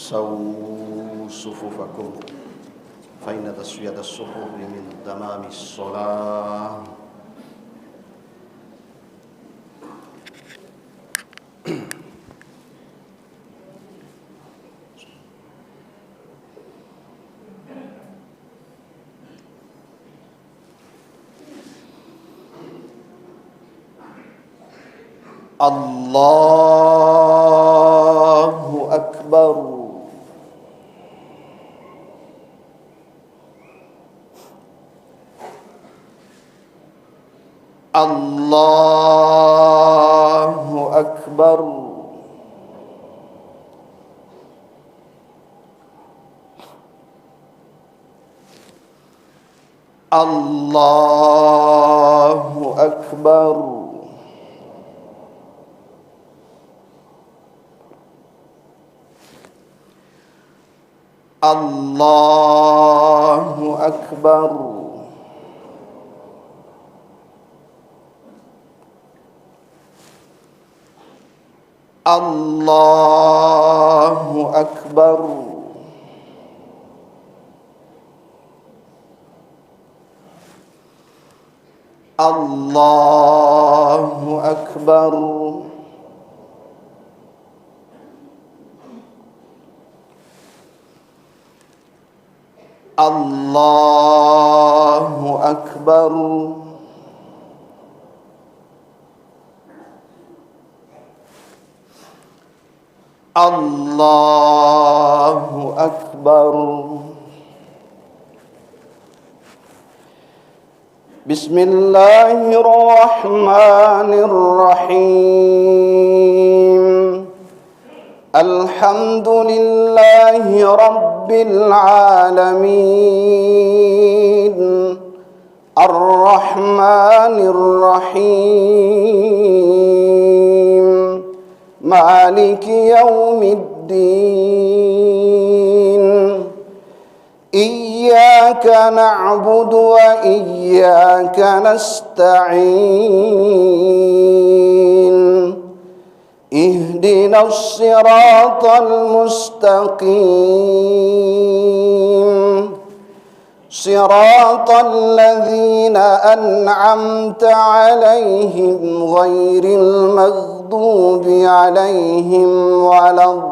سووا صفوفكم فإن تسوية الصفوف من تمام الصلاة. الله أكبر. الله أكبر. الله أكبر. الله أكبر. الله أكبر. الله أكبر. الله أكبر. الله أكبر. بسم الله الرحمن الرحيم. الحمد لله رب العالمين الرحمن الرحيم مالك يوم الدين. إياك نعبد وإياك نستعين. اهدنا الصراط المستقيم صراط الذين أنعمت عليهم غير المغضوب عليهم ولا الضالين.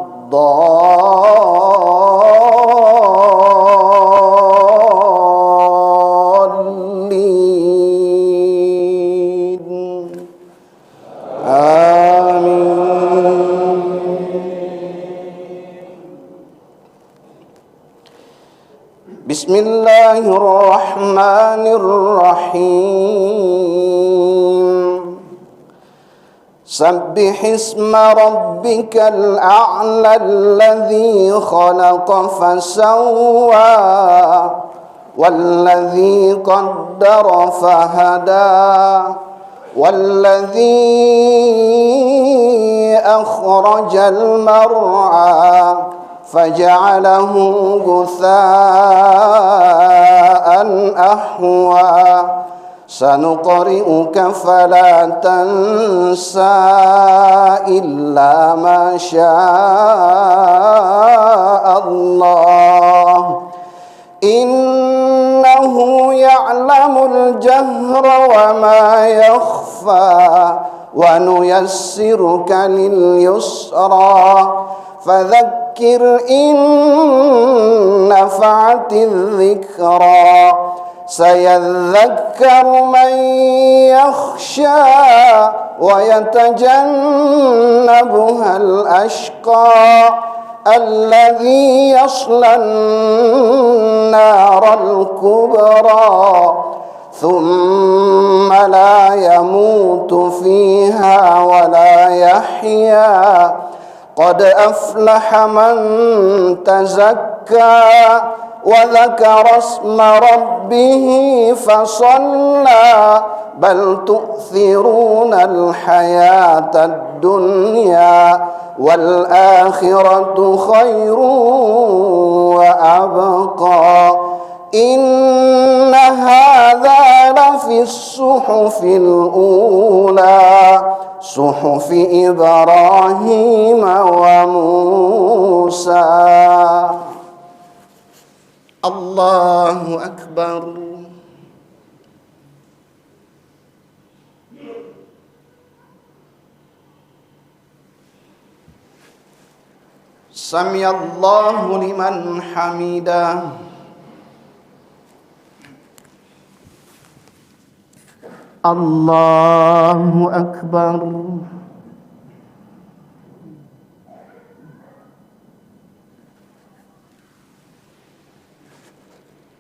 آمين. بسم الله الرحمن الرحيم. سبح اسم ربك الأعلى الذي خلق فسوى والذي قدر فهدى والذي أخرج المرعى فجعله غثاء أحوى. سنقرئك فلا تنسى إلا ما شاء الله إنه يعلم الجهر وما يخفى. ونيسرك لليسرى فذكر إن نفعت الذكرى. سيذكر من يخشى ويتجنبها الأشقى الذي يصلى النار الكبرى ثم لا يموت فيها ولا يحيا. قد أفلح من تزكى وذكر اسم ربه فصلى. بل تؤثرون الحياة الدنيا والآخرة خير وأبقى. إن هذا لفي الصحف الأولى صحف إبراهيم وموسى. الله أكبر. سمع الله لمن حمده. الله أكبر.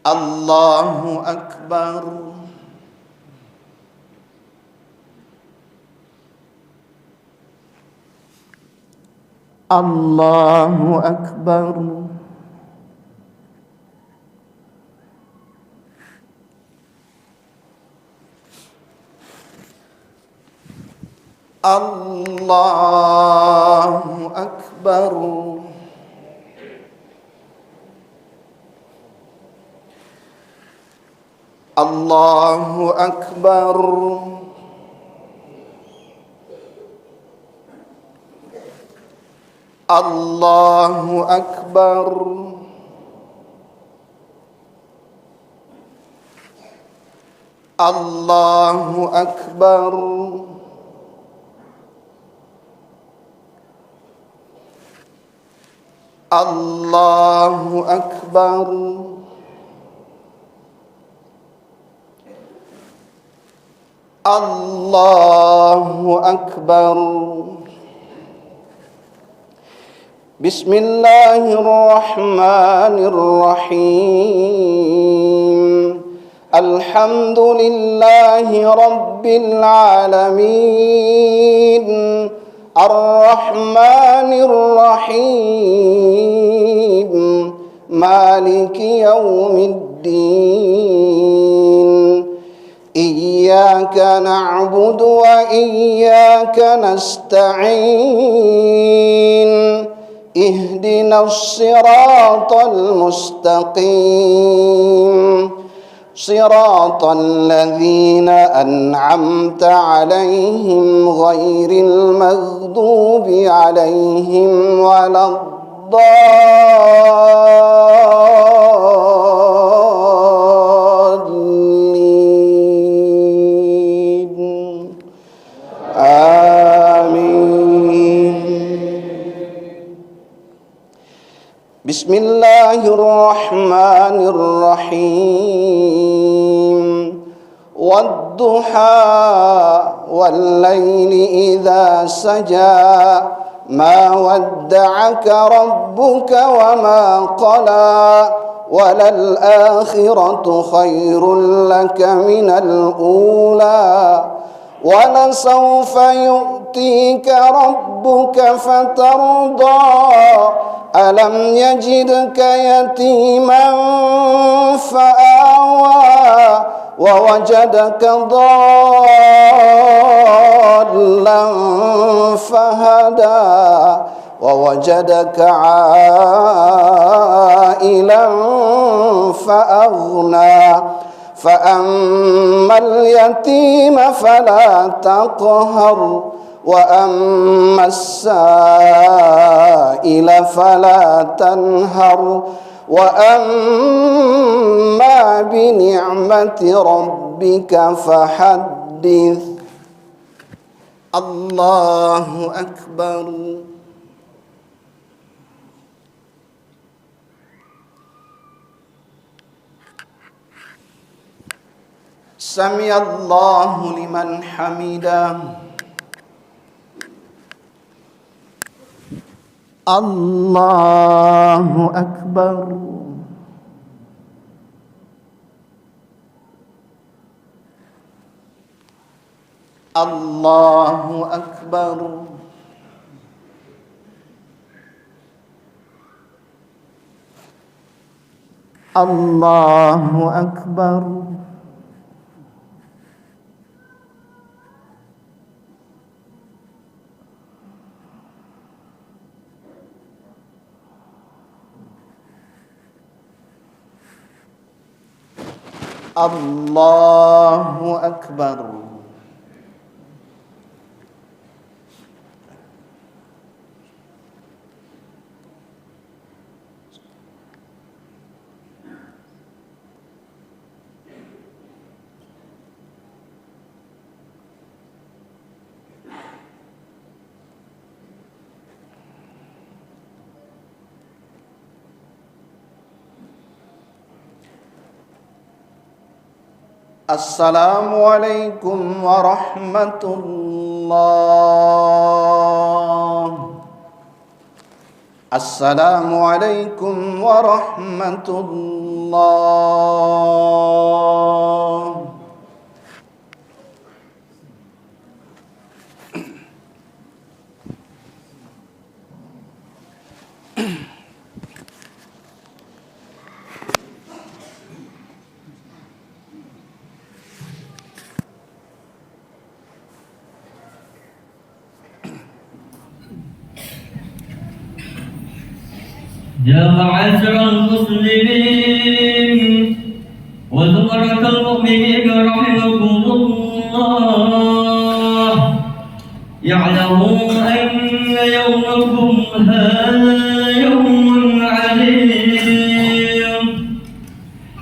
الله أكبر. الله أكبر. الله أكبر. الله أكبر. الله أكبر. الله أكبر. الله أكبر. الله أكبر. بسم الله الرحمن الرحيم. الحمد لله رب العالمين. الرحمن الرحيم. مالك يوم الدين. إياك نعبد وإياك نستعين. اهدنا الصراط المستقيم. صراط الذين أنعمت عليهم غير المغضوب عليهم ولا الضالين. آمين. بسم الله الرحمن الرحيم. والضحى والليل إذا سجى ما ودعك ربك وما قلى وللآخرة خير لك من الأولى ولسوف يؤتيك ربك فترضى ألم يجدك يتيما فآوى ووجدك ضالا فهدى ووجدك عائلا فأغنى فأما اليتيم فلا تقهر وأما السائل فلا تنهر وأما بنعمة ربك فحدث. الله أكبر. سمع الله لمن حمده. الله أكبر. الله أكبر. الله أكبر. الله أكبر. Assalamualaikum warahmatullah. Assalamualaikum warahmatullah. يا معاشر المسلمين وزمرة المؤمنين رحمكم الله، يعلموا أن يومكم هذا يوم عليم،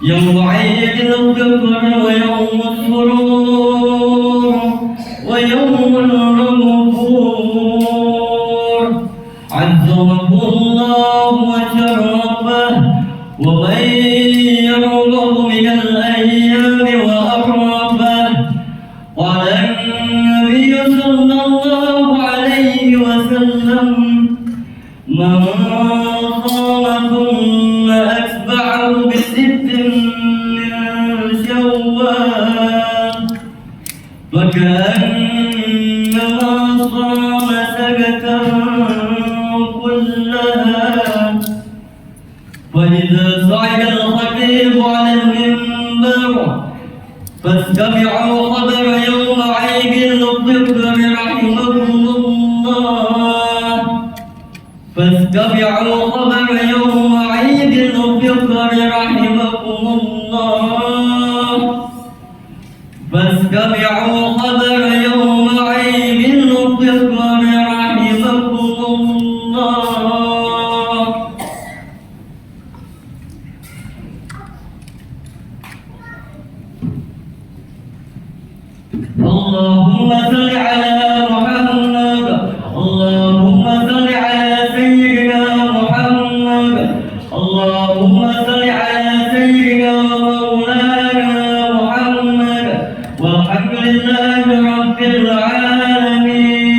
يوم عيد الفطر ويوم السرور ويوم الغفور، عزه الله وشرفه، ومن يرغب من الأيام وأقربه. قال النبي صلى الله عليه وسلم: من صام ثم أتبعه بست من شوال فكأنما صام سنة كلها. وإذا صعد الخطيب على المنبر فاستمعوا خبر يوم عيد الفطر رحمكم الله، فاستمعوا خبر يوم عيد الفطر رحمكم الله، فاستمعوا خبر يوم عيد الفطر رحمكم الله. اللهم صل على محمد، اللهم صل على سيدنا محمد، اللهم صل على سيدنا مولانا محمد، والحمد لله رب العالمين.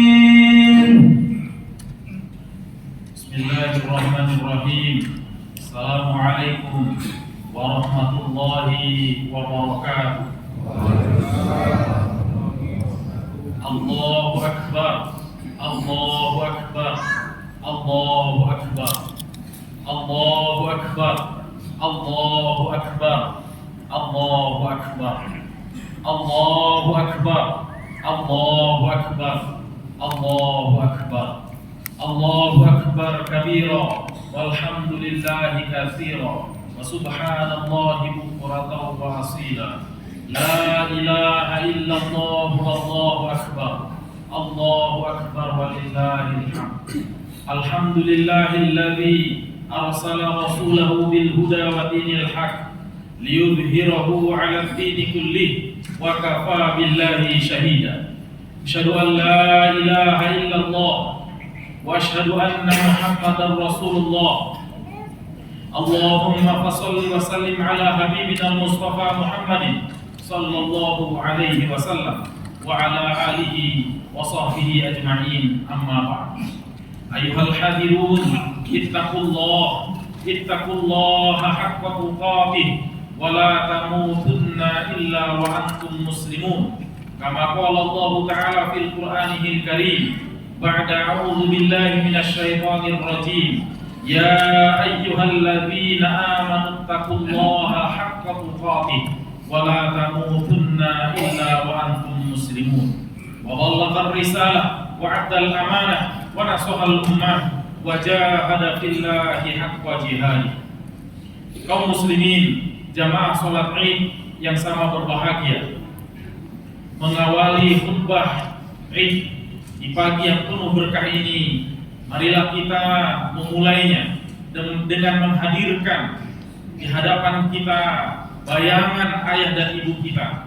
بسم الله الرحمن الرحيم. السلام عليكم ورحمة الله وبركاته. الله أكبر، الله أكبر، الله أكبر، الله أكبر، الله أكبر، الله أكبر، الله أكبر، الله أكبر، الله أكبر، الله أكبر كبيرا، والحمد لله كثيرا، وسبحان الله بكرة وأصيلا. لا إله إلا الله والله أكبر، الله أكبر ولله الحمد. الحمد لله الذي أرسل رسوله بالهدى ودين الحق ليظهره على الدين كله وكفى بالله شهيدا. أشهد أن لا إله إلا الله وأشهد أن محمدا رسول الله. اللهم فصل وسلم على حبيبنا المصطفى محمد صلى الله عليه وسلم وعلى آله وصحبه أجمعين. أما بعد، أيها الحاضرون، اتقوا الله، اتقوا الله حق تقاته، ولا تموتن إلا وأنتم مسلمون، كما قال الله تعالى في القرآن الكريم بعد أعوذ بالله من الشيطان الرجيم: يا أيها الذين آمنوا اتقوا الله حق تقاته ولا تموتن إلا وأنتم مسلمون. وبلغ الرسالة وأدى الأمانة ونصح الأمة وجاهد في الله حق جهاده. Kaum muslimin, jamaah salat Id yang sama berbahagia, mengawali khutbah Id di pagi yang penuh berkah ini, marilah kita memulainya dengan menghadirkan di hadapan kita bayangan ayah dan ibu kita,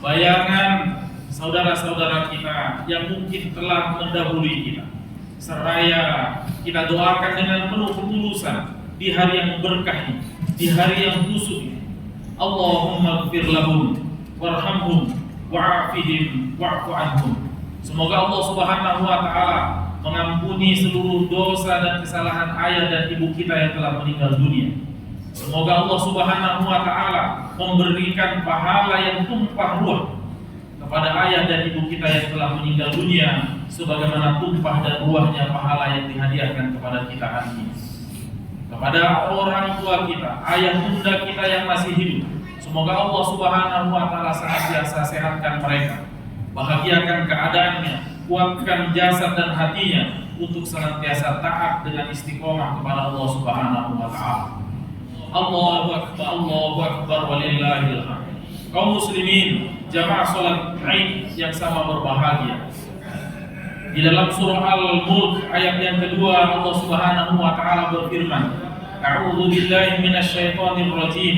bayangan saudara-saudara kita yang mungkin telah mendahului kita, seraya kita doakan dengan penuh ketulusan di hari yang berkah ini, di hari yang khusus ini. Allahumma ighfir lahum warhamhum wa'afihim wa'fu anhum. Semoga Allah Subhanahu wa taala mengampuni seluruh dosa dan kesalahan ayah dan ibu kita yang telah meninggal dunia. Semoga Allah Subhanahu wa taala memberikan pahala yang tumpah ruah kepada ayah dan ibu kita yang telah meninggal dunia, sebagaimana tumpah dan ruahnya pahala yang dihadiahkan kepada kita hari ini. Kepada orang tua kita, ayah bunda kita yang masih hidup, semoga Allah Subhanahu wa taala senantiasa sehatkan mereka, bahagiakan keadaannya, kuatkan jasad dan hatinya untuk senantiasa taat dengan istiqomah kepada Allah Subhanahu wa taala. Allahu akbar walillahil hamd. Kaum muslimin, jamaah salat Id yang sama berbahagia. Di dalam surah Al-Mulk ayat yang kedua, Allah Subhanahu wa taala berfirman, A'udzu billahi minasyaitonir rajim.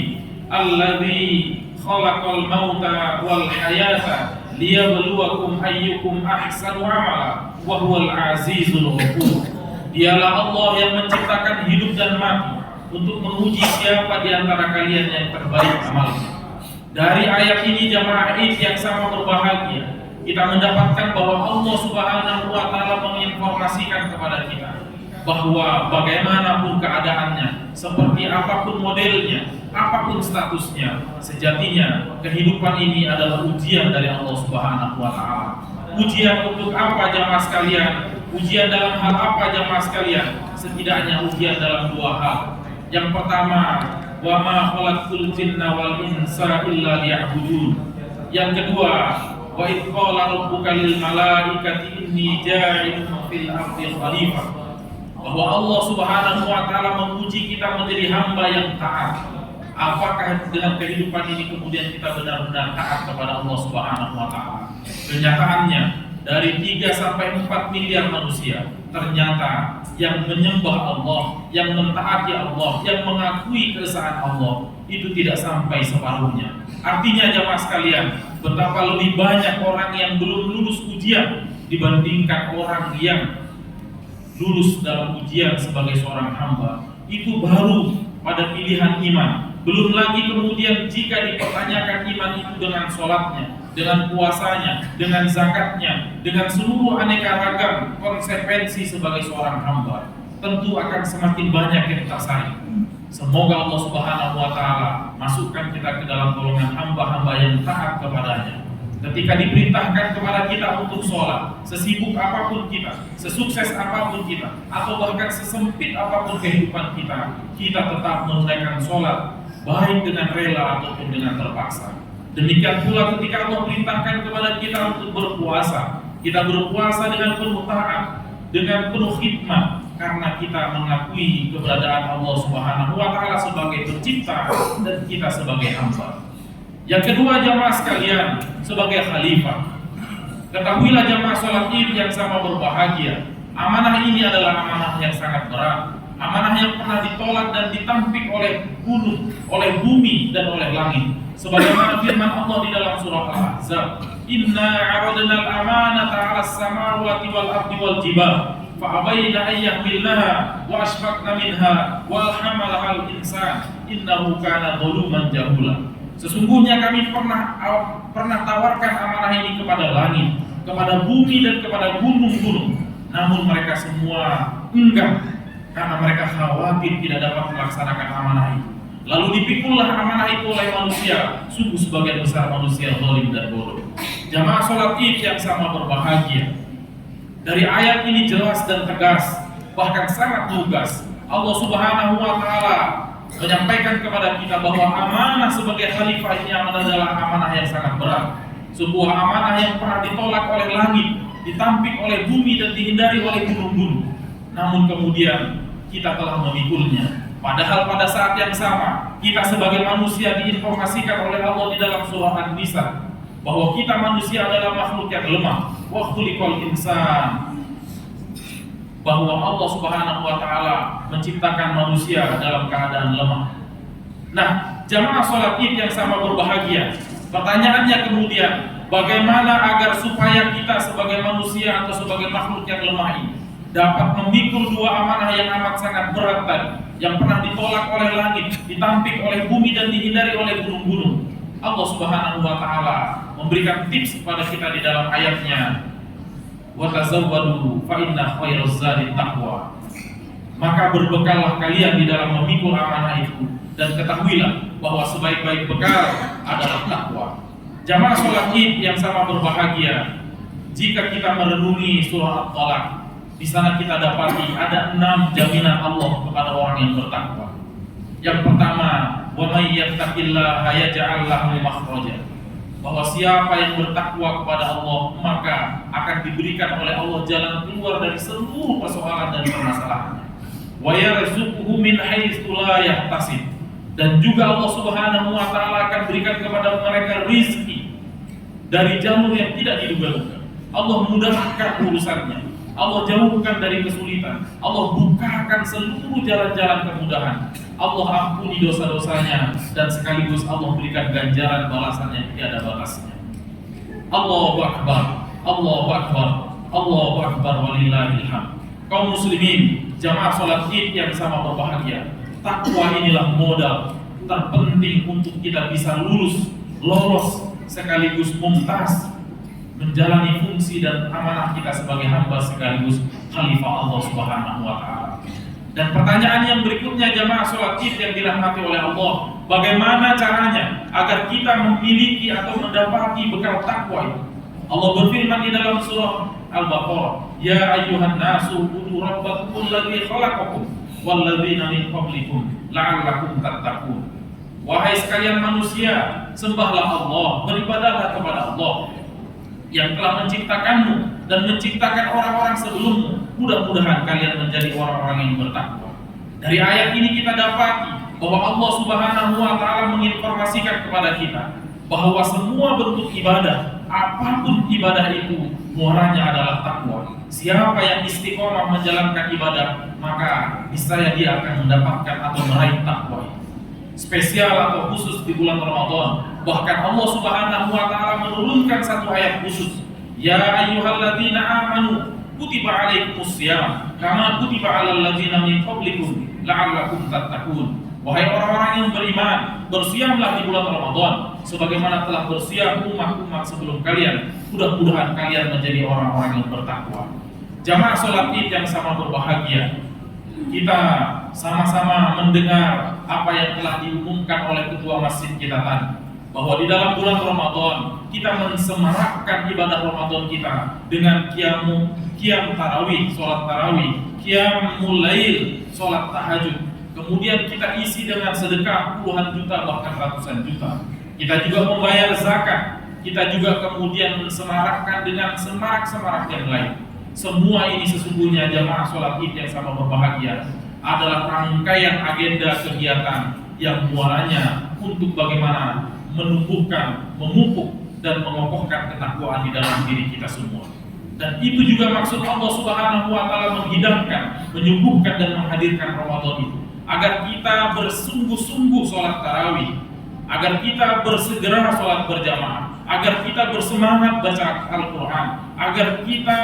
Alladzi khalaqal mauta wal hayata liyabluwakum ayyukum ahsanu amala wa huwal azizul ghafur. Dialah Allah yang menciptakan hidup dan mati untuk menguji siapa di antara kalian yang terbaik amalnya. Dari ayat ini jamaah Id yang sama berbahagia, kita mendapatkan bahwa Allah Subhanahu wa taala menginformasikan kepada kita bahwa bagaimanapun keadaannya, seperti apapun modelnya, apapun statusnya, sejatinya kehidupan ini adalah ujian dari Allah Subhanahu wa taala. Ujian untuk apa jamaah sekalian? Ujian dalam hal apa jamaah sekalian? Setidaknya ujian dalam dua hal. Yang pertama, wa ma khalaqtul jinna wal insa illa liya'budun. Yang kedua, wa idh qala rabbuka lil malaikati inni ja'ilun fil ardi khalifah. Bahwa Allah Subhanahu wa taala menguji kita menjadi hamba yang taat. Apakah dengan kehidupan ini kemudian kita benar-benar taat kepada Allah Subhanahu wa taala? Kenyataannya, dari 3 sampai 4 miliar manusia, ternyata yang menyembah Allah, yang mentaati Allah, yang mengakui keesaan Allah, itu tidak sampai separuhnya. Artinya jamaah sekalian, betapa lebih banyak orang yang belum lulus ujian dibandingkan orang yang lulus dalam ujian sebagai seorang hamba. Itu baru pada pilihan iman. Belum lagi kemudian jika dipertanyakan iman itu dengan sholatnya, dengan puasanya, dengan zakatnya, dengan seluruh aneka ragam konsekuensi sebagai seorang hamba, tentu akan semakin banyak yang tersaring. Semoga Allah Subhanahu wa taala masukkan kita ke dalam golongan hamba-hamba yang taat kepadanya. Ketika diperintahkan kepada kita untuk sholat, sesibuk apapun kita, sesukses apapun kita, atau bahkan sesempit apapun kehidupan kita, kita tetap menunaikan sholat, baik dengan rela ataupun dengan terpaksa. Demikian pula ketika Allah perintahkan kepada kita untuk berpuasa, kita berpuasa dengan penuh taat, dengan penuh khidmat, karena kita mengakui keberadaan Allah Subhanahu wa taala sebagai pencipta dan kita sebagai hamba. Yang kedua jamaah sekalian, sebagai khalifah, ketahuilah jamaah sholat Id yang sama berbahagia, amanah ini adalah amanah yang sangat berat, amanah yang pernah ditolak dan ditampik oleh gunung, oleh bumi dan oleh langit. Sebagaimana firman Allah di dalam surah Al-Ahzab, Inna aradna al-amanata 'ala as-samawati wal ardi wal jibal fa'abayna an yahmilnaha wa ashfaqna minha wal hamalaha al-insan innahu kana zaluman jahula. Sesungguhnya kami pernah tawarkan amanah ini kepada langit, kepada bumi dan kepada gunung-gunung, namun mereka semua enggan karena mereka khawatir tidak dapat melaksanakan amanah itu. Lalu dipikullah amanah itu oleh manusia. Sungguh sebagian besar manusia zalim dan bodoh. Jamaah sholat Id yang sama berbahagia, dari ayat ini jelas dan tegas, bahkan sangat lugas, Allah Subhanahu wa taala menyampaikan kepada kita bahwa amanah sebagai khalifah ini adalah amanah yang sangat berat. Sebuah amanah yang pernah ditolak oleh langit, ditampik oleh bumi dan dihindari oleh gunung-gunung. Namun kemudian kita telah memikulnya. Padahal pada saat yang sama, kita sebagai manusia diinformasikan oleh Allah di dalam surah An-Nisa bahwa kita manusia adalah makhluk yang lemah. Wa khuliqal insan, bahwa Allah Subhanahu wa taala menciptakan manusia dalam keadaan lemah. Nah, jamaah sholat Id yang sama berbahagia, pertanyaannya kemudian, bagaimana agar supaya kita sebagai manusia atau sebagai makhluk yang lemah ini dapat memikul dua amanah yang amat sangat berat tadi, yang pernah ditolak oleh langit, ditampik oleh bumi dan dihindari oleh gunung-gunung, Allah Subhanahu wa taala memberikan tips kepada kita di dalam ayatnya, wa tazawwadu fa inna khairaz zadi taqwa. Maka berbekallah kalian di dalam memikul amanah itu, dan ketahuilah bahwa sebaik-baik bekal adalah takwa. Jamaah sholat Id yang sama berbahagia, jika kita merenungi surah At-Talaq, di sana kita dapati ada 6 jaminan Allah kepada orang yang bertakwa. Yang pertama, wa may yattaqillaha yaj'al lahu makhraja. Bahwa siapa yang bertakwa kepada Allah, maka akan diberikan oleh Allah jalan keluar dari seluruh persoalan dan permasalahannya. Wa yarzuquhu min haitsu la yahtasib. Dan juga Allah Subhanahu wa taala akan berikan kepada mereka rizki dari jalur yang tidak diduga-duga. Allah mudahkan urusannya, Allah jauhkan dari kesulitan, Allah bukakan seluruh jalan-jalan kemudahan, Allah ampuni dosa-dosanya, dan sekaligus Allah berikan ganjaran balasan yang tiada batasnya. Allahu Akbar, Allahu Akbar, Allahu Akbar, walillahil hamd. Kaum muslimin, jamaah sholat Id yang sama berbahagia, takwa inilah modal terpenting untuk kita bisa lolos sekaligus mumtaz menjalani fungsi dan amanah kita sebagai hamba sekaligus khalifah Allah Subhanahu wa taala. Dan pertanyaan yang berikutnya, jamaah sholat Id yang dirahmati oleh Allah, bagaimana caranya agar kita memiliki atau mendapati bekal takwa itu? Allah berfirman di dalam surah Al-Baqarah, ya ayyuhan nasu ubudu rabbakum alladzi khalaqakum walladzina min qablikum la'allakum tattaqun. Wahai sekalian manusia, sembahlah Allah, beribadahlah kepada Allah yang telah menciptakanmu dan menciptakan orang-orang sebelummu. Mudah-mudahan kalian menjadi orang-orang yang bertakwa. Dari ayat ini kita dapati bahwa Allah Subhanahu wa taala menginformasikan kepada kita bahwa semua bentuk ibadah, apapun ibadah itu, muaranya adalah takwa. Siapa yang istiqomah menjalankan ibadah, maka niscaya dia akan mendapatkan atau meraih takwa. Spesial atau khusus di bulan Ramadan, bahkan Allah Subhanahu wa taala menurunkan satu ayat khusus, ya ayyuhalladzina amanu kutiba alaikumussyam kama kutiba alal ladzina min qablikum la'allakum tattaqun. Wahai orang-orang yang beriman, bersiamlah di bulan Ramadan sebagaimana telah bersiam umat-umat sebelum kalian. Mudah-mudahan kalian menjadi orang-orang yang bertakwa. Jamaah sholat Id yang sama berbahagia, kita sama-sama mendengar apa yang telah diumumkan oleh ketua masjid kita tadi, bahwa di dalam bulan Ramadan kita mensemarakkan ibadah Ramadan kita dengan qiyam tarawih, sholat tarawih, qiyamul lail, sholat tahajud. Kemudian kita isi dengan sedekah puluhan juta bahkan ratusan juta. Kita juga membayar zakat. Kita juga kemudian mensemarakkan dengan semarak-semarak yang lain. Semua ini sesungguhnya jamaah sholat Id yang sama berbahagia adalah rangkaian agenda kegiatan yang muaranya untuk bagaimana menumbuhkan, memupuk dan mengokohkan ketakwaan di dalam diri kita semua. Dan itu juga maksud Allah Subhanahu wa taala menghidangkan, menyembuhkan dan menghadirkan Ramadan itu, agar kita bersungguh-sungguh sholat tarawih, agar kita bersegera sholat berjamaah, agar kita bersemangat baca Al-Quran, agar kita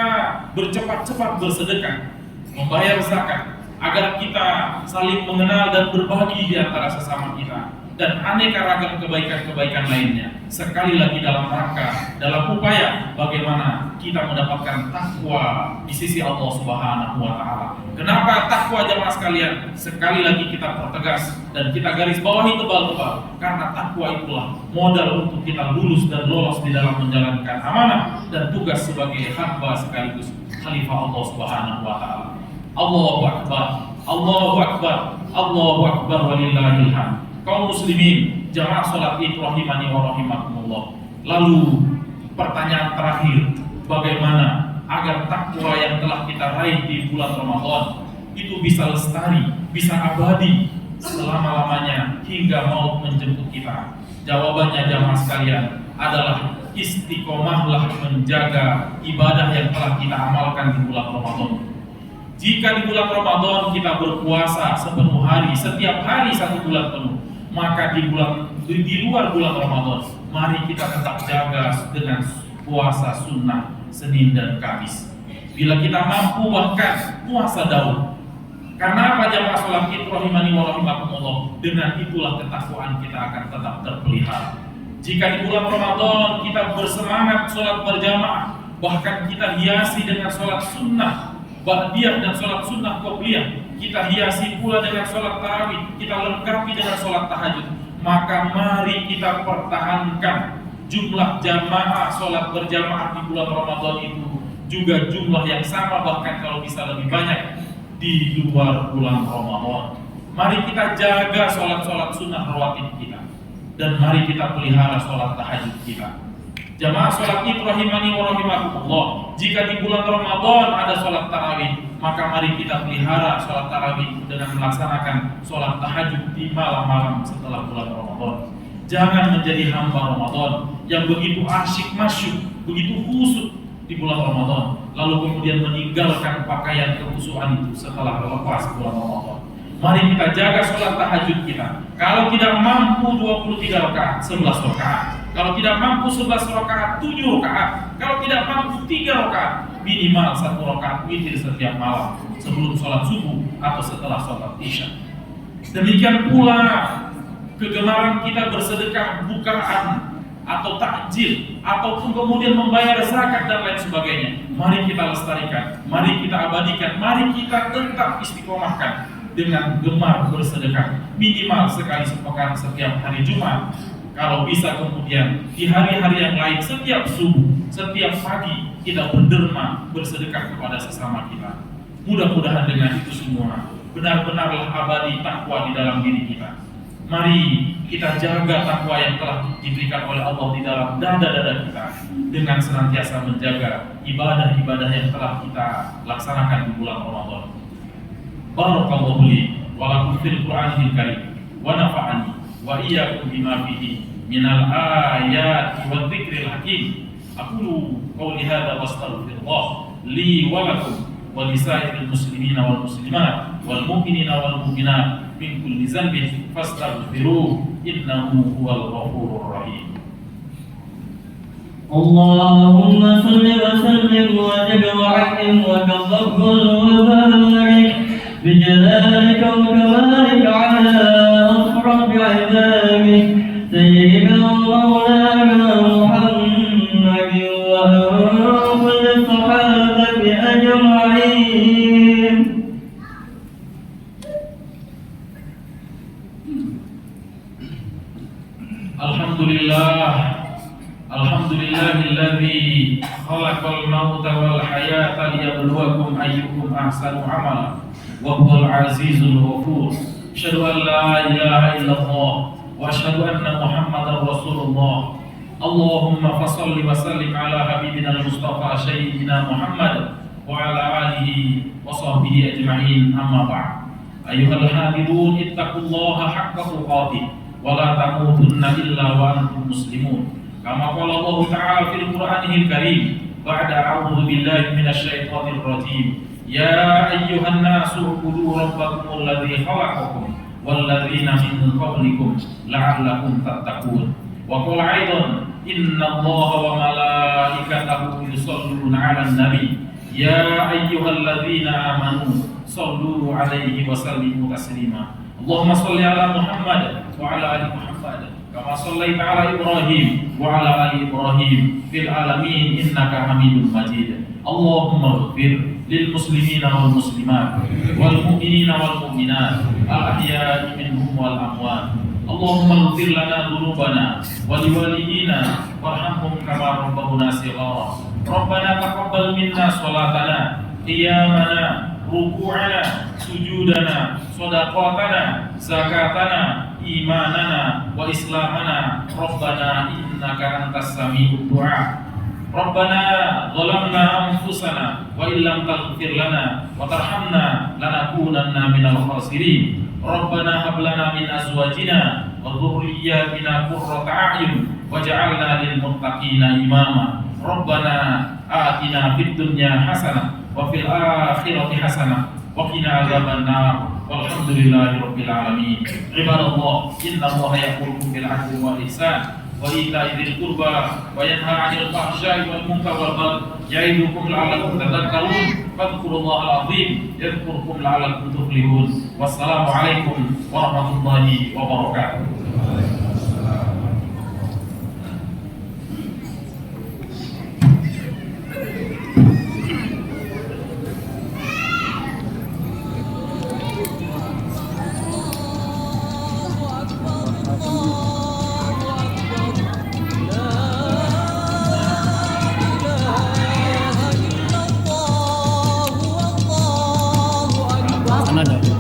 bercepat-cepat bersedekah, membayar zakat, agar kita saling mengenal dan berbagi di antara sesama kita, dan aneka ragam kebaikan-kebaikan lainnya. Sekali lagi dalam rangka, dalam upaya bagaimana kita mendapatkan takwa di sisi Allah Subhanahu wa taala. Kenapa takwa jamaah sekalian? Sekali lagi kita pertegas dan kita garis bawahi tebal-tebal, karena takwa itulah modal untuk kita lulus dan lolos di dalam menjalankan amanah dan tugas sebagai hamba sekaligus khalifah Allah Subhanahu wa taala. Allahu Akbar, Allahu Akbar, Allahu Akbar, walillahil hamd. Kaum muslimin, jamaah sholat Id rahimani wa rahimakumullah. Lalu pertanyaan terakhir, bagaimana agar takwa yang telah kita raih di bulan Ramadan itu bisa lestari, bisa abadi selama-lamanya hingga maut menjemput kita? Jawabannya jamaah sekalian adalah istiqomahlah menjaga ibadah yang telah kita amalkan di bulan Ramadan. Jika di bulan Ramadan kita berpuasa sepenuh hari, setiap hari 1 bulan penuh, maka di luar bulan Ramadan, mari kita tetap jaga dengan puasa sunnah Senin dan Kamis. Bila kita mampu bahkan puasa Daud. Karena apa jamaah sholat Id rahimani wa rahimakumullah? Dengan itulah ketakwaan kita akan tetap terpelihara. Jika di bulan Ramadan kita bersemangat sholat berjamaah, bahkan kita hiasi dengan sholat sunnah ba'diyah dan sholat sunnah qobliyah, kita hiasi pula dengan sholat tarawih, kita lengkapi dengan sholat tahajud, maka mari kita pertahankan jumlah jamaah sholat berjamaah di bulan Ramadan itu juga jumlah yang sama, bahkan kalau bisa lebih banyak di luar bulan Ramadan. Mari kita jaga sholat-sholat sunnah rawatib kita, dan mari kita pelihara sholat tahajud kita. Jamaah sholat id rahimani wa rahimakumullah, jika di bulan Ramadan ada sholat tarawih, maka mari kita pelihara sholat tarawih dengan melaksanakan sholat tahajud di malam-malam setelah bulan Ramadan. Jangan menjadi hamba Ramadan yang begitu asyik masyuk, begitu khusyuk di bulan Ramadan, lalu kemudian meninggalkan pakaian kekhusyukan itu setelah lepas bulan Ramadan. Mari kita jaga sholat tahajud kita. Kalau tidak mampu 23 rakaat, 11 rakaat. Kalau tidak mampu 11 rakaat, 7 rakaat. Kalau tidak mampu 3 rakaat, minimal 1 rakaat witir setiap malam sebelum sholat subuh atau setelah sholat isya. Demikian pula kegemaran kita bersedekah bukaan atau takjil, ataupun kemudian membayar zakat dan lain sebagainya. Mari kita lestarikan, mari kita abadikan, mari kita tetap istiqomahkan dengan gemar bersedekah minimal sekali sepekan setiap hari Jumat. Kalau bisa kemudian di hari-hari yang lain setiap subuh, setiap pagi kita berderma bersedekah kepada sesama kita. Mudah-mudahan dengan itu semua benar-benarlah abadi takwa di dalam diri kita. Mari kita jaga takwa yang telah diberikan oleh Allah di dalam dada-dada kita dengan senantiasa menjaga ibadah-ibadah yang telah kita laksanakan di bulan Ramadan. Barakallahu li wa lakum fil Qur'anil Karim wa nafa'ani wa iyyakum bima fihi minal ayati wa dzikril hakim. Aqulu qawli hadza wastaghfirullah li wa lakum wa lisairil muslimina wal muslimat wal mu'minina wal mu'minat min kulli dhanbin fastaghfiruhu innahu huwal ghafurur rahim. Allahumma salli wa sallim wa zid wa rahim wa tawakkal wa barik بجلالك وكمالك على أشرف عبادك سيدنا ومولانا محمد وكل الصحابة أجمعين. Alhamdulillahilladzi khalaqal mauta wal hayata liyabluwakum ayyukum ahsanu amala wa huwal azizul ghafur. Asyhadu an la ilaha illallah wa asyhadu anna Muhammadar Rasulullah. Allahumma fashalli wa sallim ala habibina al-Mustafa sayyidina Muhammad wa ala alihi wa sahbihi ajma'in, amma ba'd. Ayyuhal hadirun ittaqullaha haqqa tuqatih wa la tamutunna illa wa antum muslimun. Kama qala Allah Ta'ala fil Qur'anil Karim ba'da a'udzu billahi minasy syaithanir rajim. Ya ayyuhan nasu ubudu rabbakumul ladzi khalaqakum wal ladzina min qablikum la'allakum tattaqun. Wa qala aidan innallaha wa malaikatahu yusholluna 'alan nabi ya ayyuhalladzina amanu shallu 'alaihi wa sallimu taslima. Allahumma shalli 'ala Muhammad wa 'ala ali Muhammad kama shallaita 'ala Ibrahim wa 'ala ali Ibrahim fil alamin innaka Hamidum Majid. Allahumma ighfir lil muslimina wal muslimat wal mu'minina wal mu'minat al ahya'i minhum wal amwat. Allahumma ighfir lana dhunubana wa liwalidina warhamhum kama rabbawna shighara. Rabbana taqabbal minna shalatana qiyamana ruku'ana sujudana shadaqatana zakatana imanana wa islamana. Rabbana innaka antas sami'ud du'a. Rabbana zalamna anfusana wa illam taghfir lana wa tarhamna lanakunanna minal khasirin. Rabbana hab lana min azwajina wa dhurriyyatina qurrata a'yun waj'alna lil muttaqina imama. Rabbana atina fid dunya hasanah wa fil akhirati hasanah wa qina adzaban nar. Walhamdulillahi rabbil alamin. Ibadallah, innallaha ya'muru bil 'adli wal ihsan wa ita'i dzil qurba wa yanha 'anil fahsya'i wal munkari wal baghi ya'idukum la'allakum tadhakkarun. Fadhkurullahal 'azim yadhkurkum la'allakum tuflihun. Wassalamu alaikum warahmatullahi wabarakatuh. Mana?